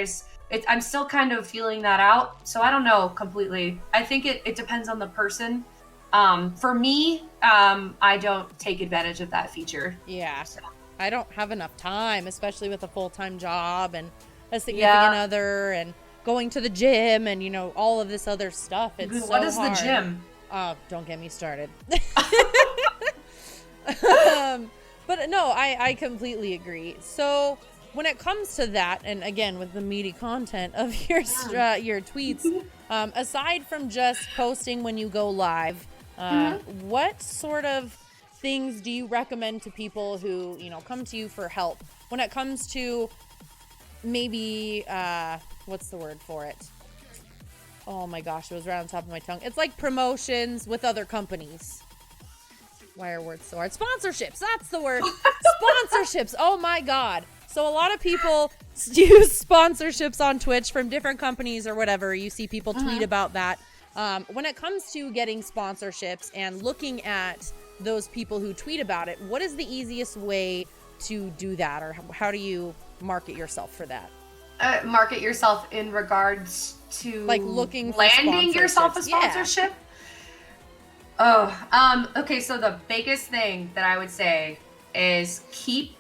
I'm still kind of feeling that out. So I don't know completely. I think it depends on the person. For me, I don't take advantage of that feature. Yeah. So. I don't have enough time, especially with a full-time job and a significant other and going to the gym and, you know, all of this other stuff. It's so What is hard. The gym? Don't get me started. But no, I completely agree. So when it comes to that, and again, with the meaty content of your tweets, aside from just posting when you go live, what sort of things do you recommend to people who, you know, come to you for help when it comes to maybe, what's the word for it? Oh my gosh, it was right on top of my tongue. It's like promotions with other companies. Why are words so hard? Sponsorships, that's the word. Sponsorships, oh my God. So a lot of people use sponsorships on Twitch from different companies or whatever. You see people tweet about that. When it comes to getting sponsorships and looking at those people who tweet about it, what is the easiest way to do that? Or how do you market yourself for that? Market yourself in regards to like looking for landing yourself a sponsorship? Okay, so the biggest thing that I would say is keep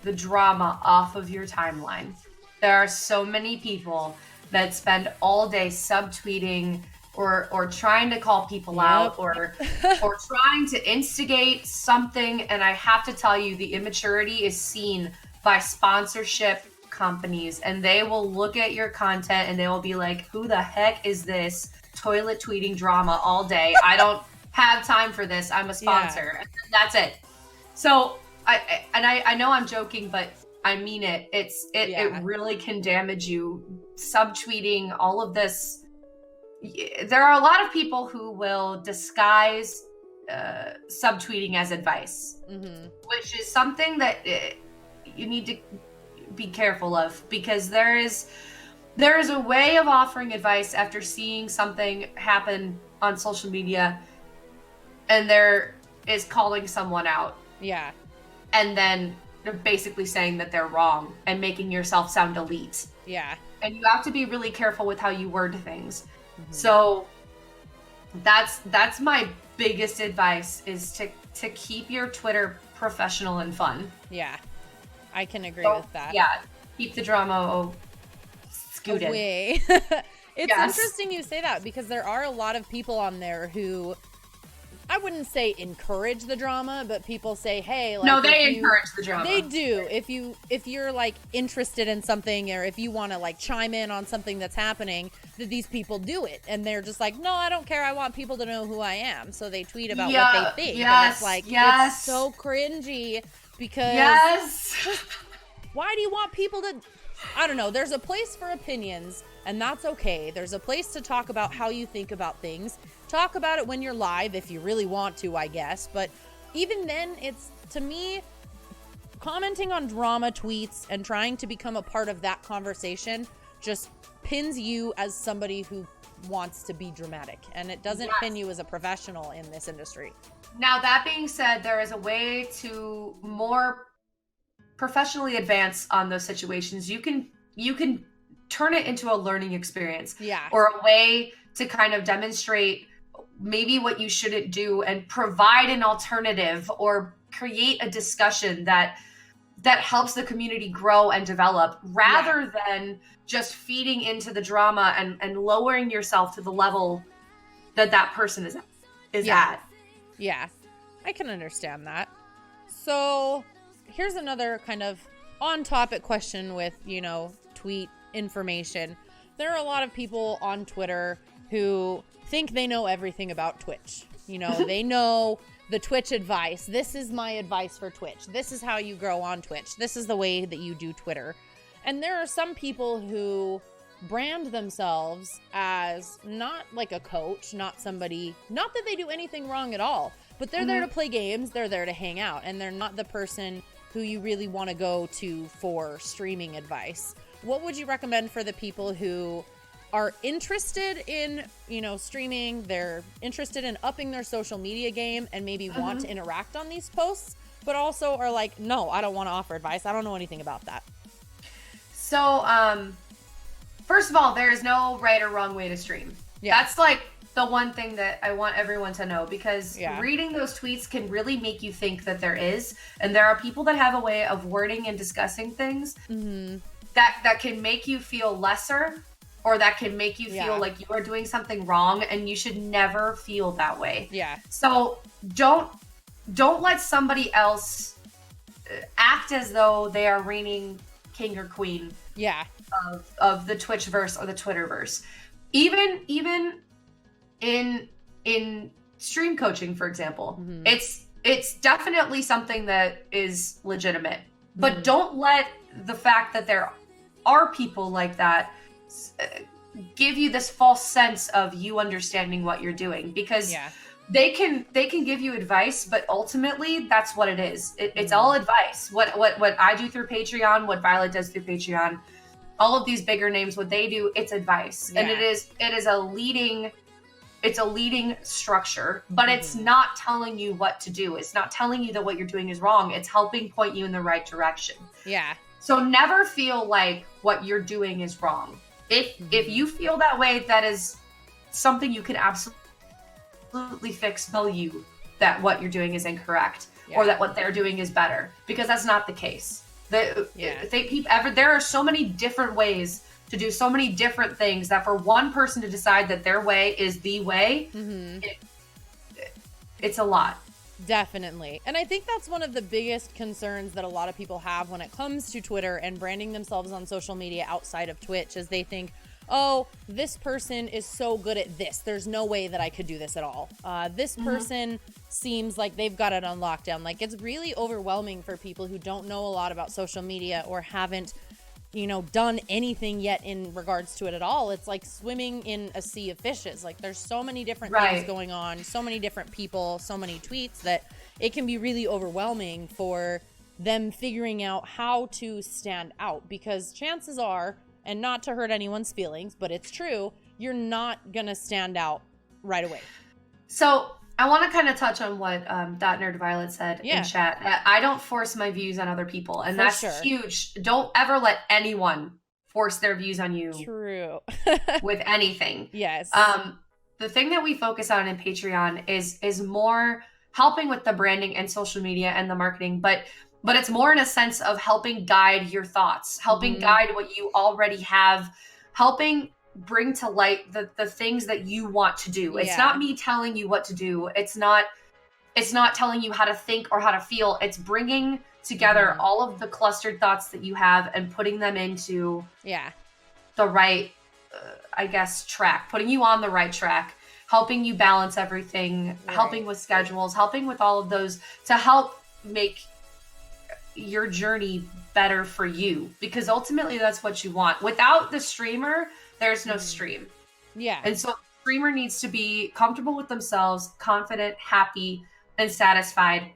the drama off of your timeline. There are so many people that spend all day subtweeting or trying to call people out or trying to instigate something, and I have to tell you, the immaturity is seen by sponsorship companies, and they will look at your content and they will be like, who the heck is this toilet tweeting drama all day? I don't have time for this. I'm a sponsor. And that's it. So I know I'm joking, but I mean it. It really can damage you. Subtweeting, all of this. There are a lot of people who will disguise subtweeting as advice, which is something that you need to be careful of, because there is a way of offering advice after seeing something happen on social media, and there is calling someone out. Yeah. And then they're basically saying that they're wrong and making yourself sound elite. Yeah. And you have to be really careful with how you word things. So that's my biggest advice, is to keep your Twitter professional and fun. Yeah. I can agree with that. Yeah. Keep the drama scooted away. It's interesting you say that, because there are a lot of people on there who, I wouldn't say encourage the drama, but people say, hey, like, no, they encourage the drama. They do. If you're like interested in something, or if you want to like chime in on something that's happening, that these people do it, and they're just like, no, I don't care. I want people to know who I am. So they tweet about what they think. And it's like, it's so cringy, because why do you want people to, I don't know. There's a place for opinions, and that's okay. There's a place to talk about how you think about things. Talk about it when you're live if you really want to, I guess. But even then, it's, to me, commenting on drama tweets and trying to become a part of that conversation just pins you as somebody who wants to be dramatic, and it doesn't pin you as a professional in this industry. Now, that being said, there is a way to more professionally advance on those situations. You can turn it into a learning experience, or a way to kind of demonstrate maybe what you shouldn't do and provide an alternative, or create a discussion that that helps the community grow and develop, rather than just feeding into the drama and lowering yourself to the level that person is at. Yeah, I can understand that. So here's another kind of on-topic question with, tweet information. There are a lot of people on Twitter who think they know everything about Twitch. They know the Twitch advice. This is my advice for Twitch. This is how you grow on Twitch. This is the way that you do Twitter. And there are some people who brand themselves as not like a coach, not somebody, not that they do anything wrong at all, but they're there to play games. They're there to hang out, and they're not the person who you really want to go to for streaming advice. What would you recommend for the people who are interested in, streaming, they're interested in upping their social media game and maybe want to interact on these posts, but also are like, no, I don't want to offer advice. I don't know anything about that. So, first of all, there is no right or wrong way to stream. Yeah. That's like the one thing that I want everyone to know, because reading those tweets can really make you think that there is. And there are people that have a way of wording and discussing things that can make you feel lesser, or that can make you feel like you are doing something wrong, and you should never feel that way. Yeah. So don't let somebody else act as though they are reigning king or queen of the Twitchverse or the Twitterverse. Even in stream coaching, for example, it's definitely something that is legitimate. But don't let the fact that there are people like that give you this false sense of you understanding what you're doing, because they can give you advice, but ultimately that's what it is. It's all advice. What I do through Patreon, what Violet does through Patreon, all of these bigger names, what they do, it's advice. And it is a leading structure, but it's not telling you what to do. It's not telling you that what you're doing is wrong. It's helping point you in the right direction. Yeah. So never feel like what you're doing is wrong. If you feel that way, that is something you can absolutely fix. Tell you that what you're doing is incorrect, or that what they're doing is better, because that's not the case. There are so many different ways to do so many different things, that for one person to decide that their way is the way, it's a lot. Definitely. And I think that's one of the biggest concerns that a lot of people have when it comes to Twitter and branding themselves on social media outside of Twitch, is they think, oh, this person is so good at this, there's no way that I could do this at all. This person seems like they've got it on lockdown. Like, it's really overwhelming for people who don't know a lot about social media or haven't done anything yet in regards to it at all. It's like swimming in a sea of fishes. Like, there's so many different things going on, so many different people, so many tweets, that it can be really overwhelming for them figuring out how to stand out, because chances are, and not to hurt anyone's feelings, but it's true, you're not gonna stand out right away. So I want to kind of touch on what .nerd Violet said in chat. I don't force my views on other people, and that's huge. Don't ever let anyone force their views on you. True. With anything. Yes. The thing that we focus on in Patreon is more helping with the branding and social media and the marketing, but it's more in a sense of helping guide your thoughts, helping guide what you already have, helping bring to light the things that you want to do. It's not me telling you what to do. It's not telling you how to think or how to feel. It's bringing together all of the clustered thoughts that you have and putting them into the right, track, putting you on the right track, helping you balance everything, helping with schedules, helping with all of those to help make your journey better for you, because ultimately that's what you want. Without the streamer, there's no stream. Yeah. And so the streamer needs to be comfortable with themselves, confident, happy, and satisfied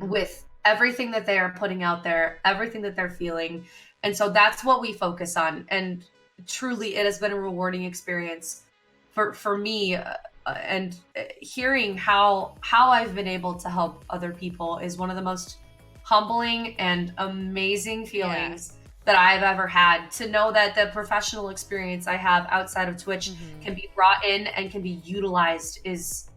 with everything that they are putting out there, everything that they're feeling. And so that's what we focus on. And truly, it has been a rewarding experience for me. And hearing how I've been able to help other people is one of the most humbling and amazing feelings that I've ever had. To know that the professional experience I have outside of Twitch can be brought in and can be utilized is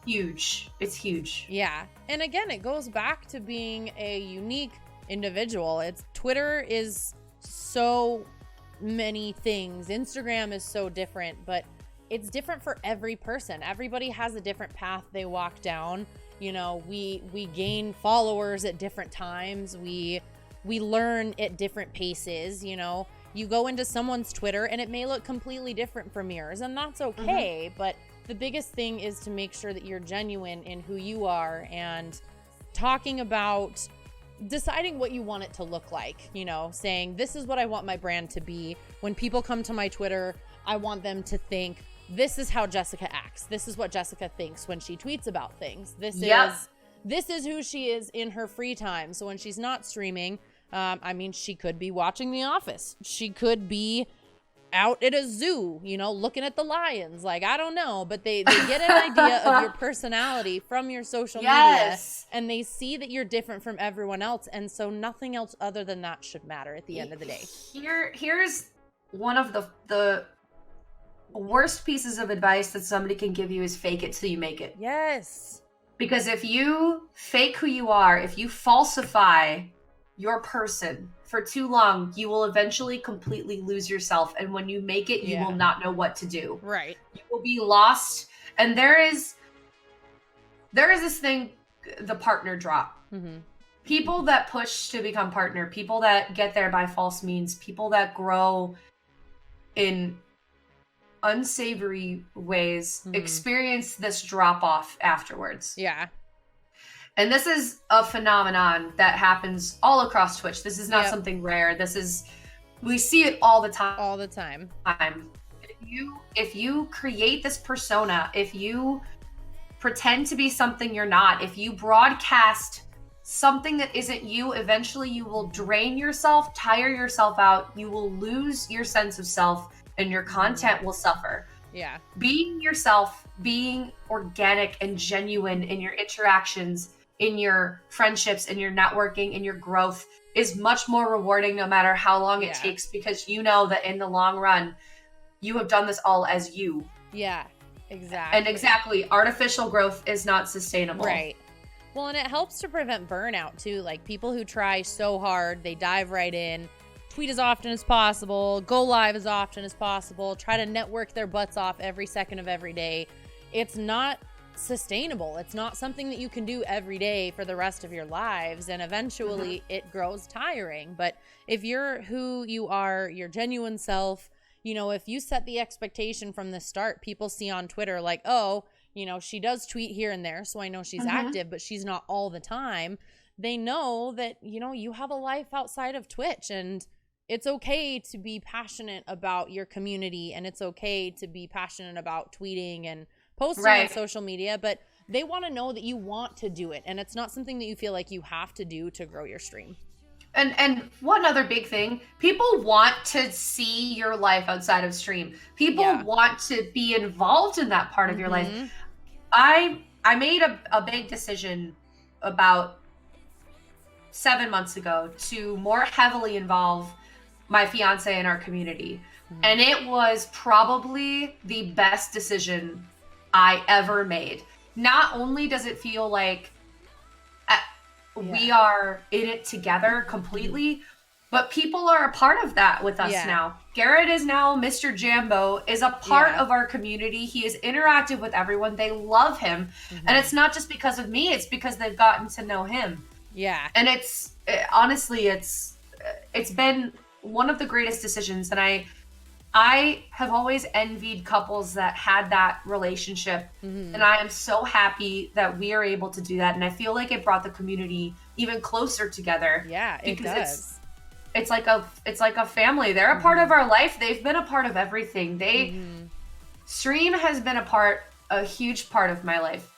huge. It's huge. Yeah. And again, it goes back to being a unique individual. Twitter is so many things. Instagram is so different, but it's different for every person. Everybody has a different path they walk down. You know, we gain followers at different times. We learn at different paces. You know, you go into someone's Twitter and it may look completely different from yours, and that's okay. But the biggest thing is to make sure that you're genuine in who you are and talking about deciding what you want it to look like, you know, saying, this is what I want my brand to be. When people come to my Twitter, I want them to think, this is how Jessica acts. This is what Jessica thinks when she tweets about things. This is who she is in her free time. So when she's not streaming, I mean, she could be watching The Office. She could be out at a zoo, you know, looking at the lions. Like, I don't know, but they get an idea of your personality from your social media, and they see that you're different from everyone else. And so nothing else other than that should matter at the end of the day. Here's one of the worst pieces of advice that somebody can give you is fake it till you make it. Yes. Because if you fake who you are, if you falsify your person for too long, you will eventually completely lose yourself. And when you make it, you will not know what to do. Right. You will be lost. And there is this thing, the partner drop. People that push to become partner, people that get there by false means, people that grow in unsavory ways experience this drop off afterwards. Yeah. And this is a phenomenon that happens all across Twitch. This is not something rare. We see it all the time. All the time. If you create this persona, if you pretend to be something you're not, if you broadcast something that isn't you, eventually you will drain yourself, tire yourself out, you will lose your sense of self, and your content will suffer. Yeah. Being yourself, being organic and genuine in your interactions, in your friendships, in your networking, in your growth is much more rewarding no matter how long it takes, because you know that in the long run, you have done this all as you. Yeah, exactly. And exactly, artificial growth is not sustainable. Right. Well, and it helps to prevent burnout too. Like, people who try so hard, they dive right in, tweet as often as possible, go live as often as possible, try to network their butts off every second of every day. It's not sustainable. It's not something that you can do every day for the rest of your lives, and eventually it grows tiring. But if you're who you are, your genuine self, you know, if you set the expectation from the start, people see on Twitter like, oh, you know, she does tweet here and there, so I know she's active, but she's not all the time. They know that, you know, you have a life outside of Twitch, and it's okay to be passionate about your community, and it's okay to be passionate about tweeting and posting on social media, but they want to know that you want to do it, and it's not something that you feel like you have to do to grow your stream. And one other big thing, people want to see your life outside of stream. People want to be involved in that part of your life. I made a big decision about 7 months ago to more heavily involve my fiance in our community. And it was probably the best decision I ever made. Not only does it feel like we are in it together completely, but people are a part of that with us now. Garrett is now Mr. Jambo, is a part of our community. He is interactive with everyone. They love him. And it's not just because of me, it's because they've gotten to know him. Yeah. And honestly, it's been one of the greatest decisions. And I have always envied couples that had that relationship. And I am so happy that we are able to do that. And I feel like it brought the community even closer together. Yeah, it does. It's like a family. They're a part of our life. They've been a part of everything. Stream has been a huge part of my life.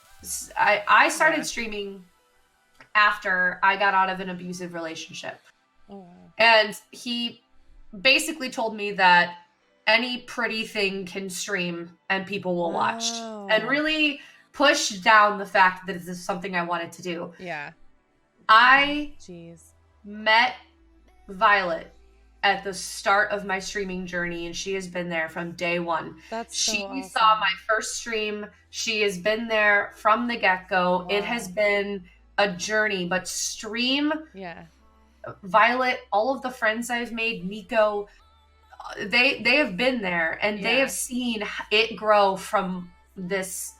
I started streaming after I got out of an abusive relationship. And he basically told me that any pretty thing can stream and people will watch, and really pushed down the fact that this is something I wanted to do. Yeah. I met Violet at the start of my streaming journey, and she has been there from day one. She saw my first stream. She has been there from the get-go. It has been a journey, but stream Violet, all of the friends I've made, Nico, they have been there, and they have seen it grow from this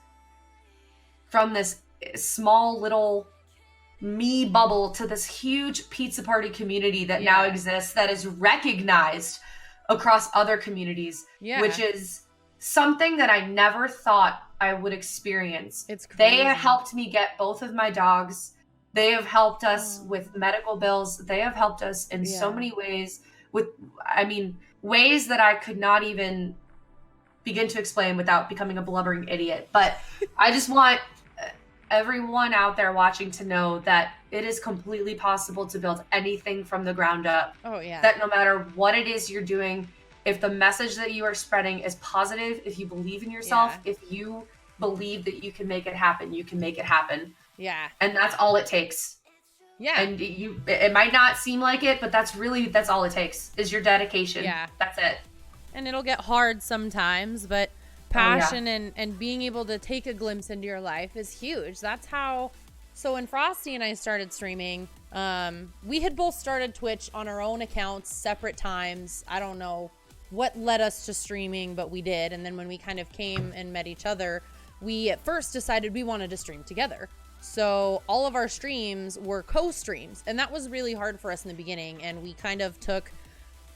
small little me bubble to this huge pizza party community that now exists, that is recognized across other communities, which is something that I never thought I would experience. It's crazy. They helped me get both of my dogs. They have helped us with medical bills. They have helped us in so many ways, ways that I could not even begin to explain without becoming a blubbering idiot. But I just want everyone out there watching to know that it is completely possible to build anything from the ground up. Oh, yeah. That no matter what it is you're doing, if the message that you are spreading is positive, if you believe in yourself, if you believe that you can make it happen, you can make it happen. Yeah. And that's all it takes. Yeah. And it might not seem like it, but that's all it takes is your dedication. Yeah. That's it. And it'll get hard sometimes, but passion and being able to take a glimpse into your life is huge. That's how, so when Frosty and I started streaming, we had both started Twitch on our own accounts, separate times. I don't know what led us to streaming, but we did. And then when we kind of came and met each other, we at first decided we wanted to stream together. So all of our streams were co-streams, and that was really hard for us in the beginning. And we kind of took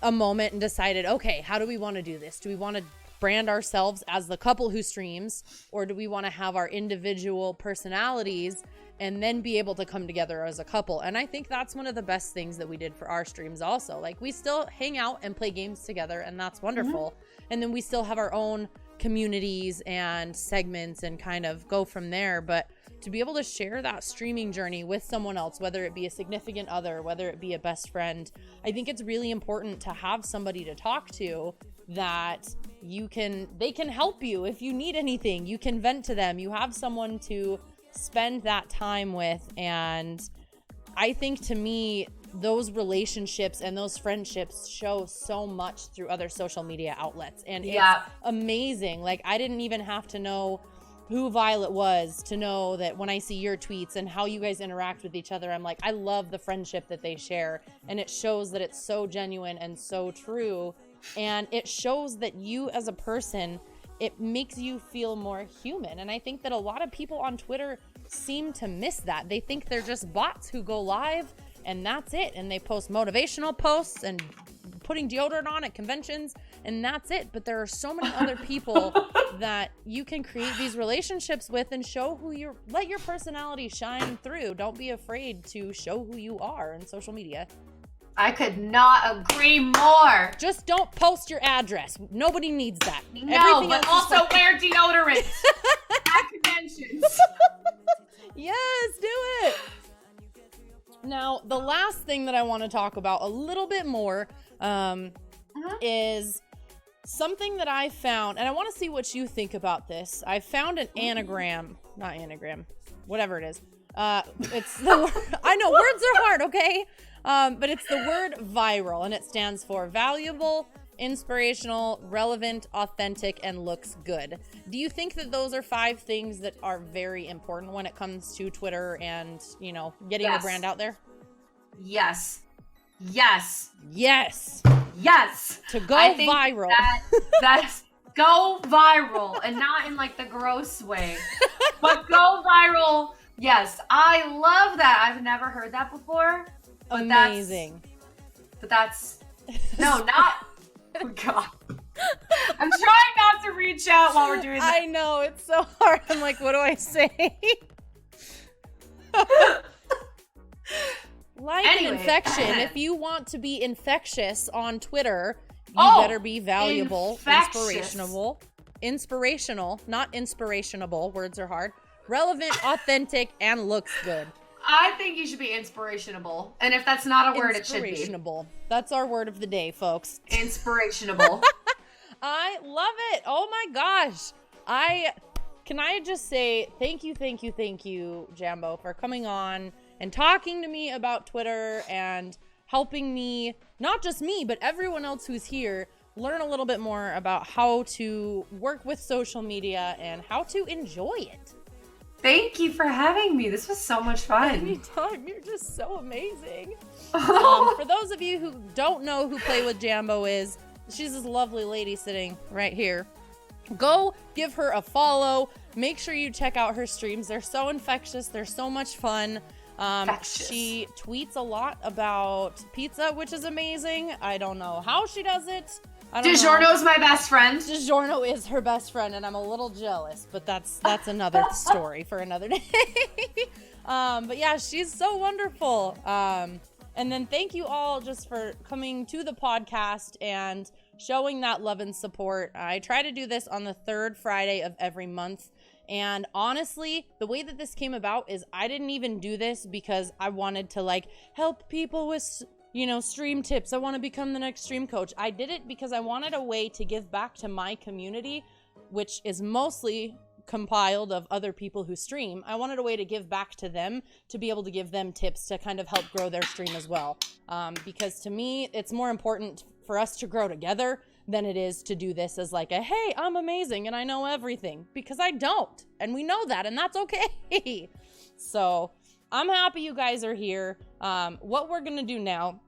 a moment and decided, okay, how do we want to do this? Do we want to brand ourselves as the couple who streams, or do we want to have our individual personalities and then be able to come together as a couple? And I think that's one of the best things that we did for our streams also. Like, we still hang out and play games together, and that's wonderful. And then we still have our own communities and segments and kind of go from there. But to be able to share that streaming journey with someone else, whether it be a significant other, whether it be a best friend, I think it's really important to have somebody to talk to that they can help you if you need anything. You can vent to them. You have someone to spend that time with. And I think, to me, those relationships and those friendships show so much through other social media outlets. And it's amazing. Like, I didn't even have to know who Violet was to know that when I see your tweets and how you guys interact with each other, I'm like, I love the friendship that they share. And it shows that it's so genuine and so true. And it shows that you as a person, it makes you feel more human. And I think that a lot of people on Twitter seem to miss that. They think they're just bots who go live and that's it. And they post motivational posts and putting deodorant on at conventions, and that's it. But there are so many other people that you can create these relationships with and show let your personality shine through. Don't be afraid to show who you are on social media. I could not agree more. Just don't post your address. Nobody needs that. No, Everything but else also wear deodorant at conventions. Yes, do it. Now, the last thing that I want to talk about a little bit more is something that I found, and I want to see what you think about this. I found an whatever it is. It's the word, I know words are hard, okay? But it's the word viral, and it stands for valuable, inspirational, relevant, authentic, and looks good. Do you think that those are 5 things that are very important when it comes to Twitter and, getting your brand out there? Yes. To go viral. That's go viral, and not in like the gross way, but go viral. Yes, I love that. I've never heard that before. But amazing. That's no, not. Oh God. I'm trying not to reach out while we're doing that. I know, it's so hard. I'm like, what do I say? An infection. If you want to be infectious on Twitter, you better be valuable, inspirational, not inspirationable. Words are hard. Relevant, authentic, and looks good. I think you should be inspirationable. And if that's not a word, it should be. Inspirationable. That's our word of the day, folks. Inspirationable. I love it. Oh my gosh. Can I just say thank you, Jambo, for coming on and talking to me about Twitter and helping me, not just me, but everyone else who's here, learn a little bit more about how to work with social media and how to enjoy it. Thank you for having me. This was so much fun. Anytime. You're just so amazing. For those of you who don't know who PlayWithJambo is, she's this lovely lady sitting right here. Go give her a follow. Make sure you check out her streams. They're so infectious. They're so much fun. She tweets a lot about pizza, which is amazing. I don't know how she does it. DiGiorno is my best friend. DiGiorno is her best friend, and I'm a little jealous, but that's another story for another day. But yeah, she's so wonderful. And then thank you all just for coming to the podcast and showing that love and support. I try to do this on the third Friday of every month. And honestly, the way that this came about is I didn't even do this because I wanted to like help people with, stream tips. I want to become the next stream coach. I did it because I wanted a way to give back to my community, which is mostly compiled of other people who stream. I wanted a way to give back to them, to be able to give them tips to kind of help grow their stream as well. Because to me, it's more important for us to grow together than it is to do this as like a, hey, I'm amazing and I know everything, because I don't. And we know that, and that's okay. So I'm happy you guys are here. What we're going to do now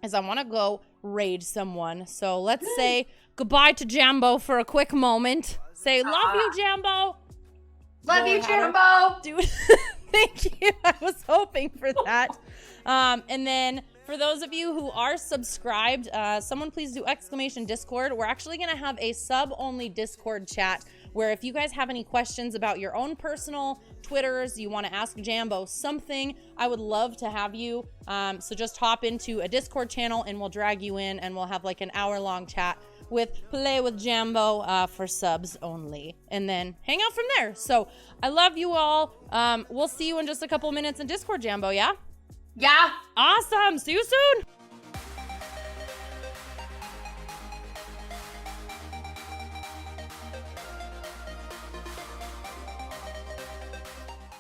is I want to go raid someone. So let's say goodbye to Jambo for a quick moment. Say, love you, Jambo. Love you, Jambo. Thank you. I was hoping for that. And then for those of you who are subscribed, someone please do !Discord. We're actually going to have a sub-only Discord chat where if you guys have any questions about your own personal Twitters, you want to ask Jambo something, I would love to have you. So just hop into a Discord channel and we'll drag you in and we'll have like an hour-long chat with PlayWithJambo for subs only, and then hang out from there. So I love you all. We'll see you in just a couple minutes in Discord, Jambo, yeah? Yeah. Awesome. See you soon.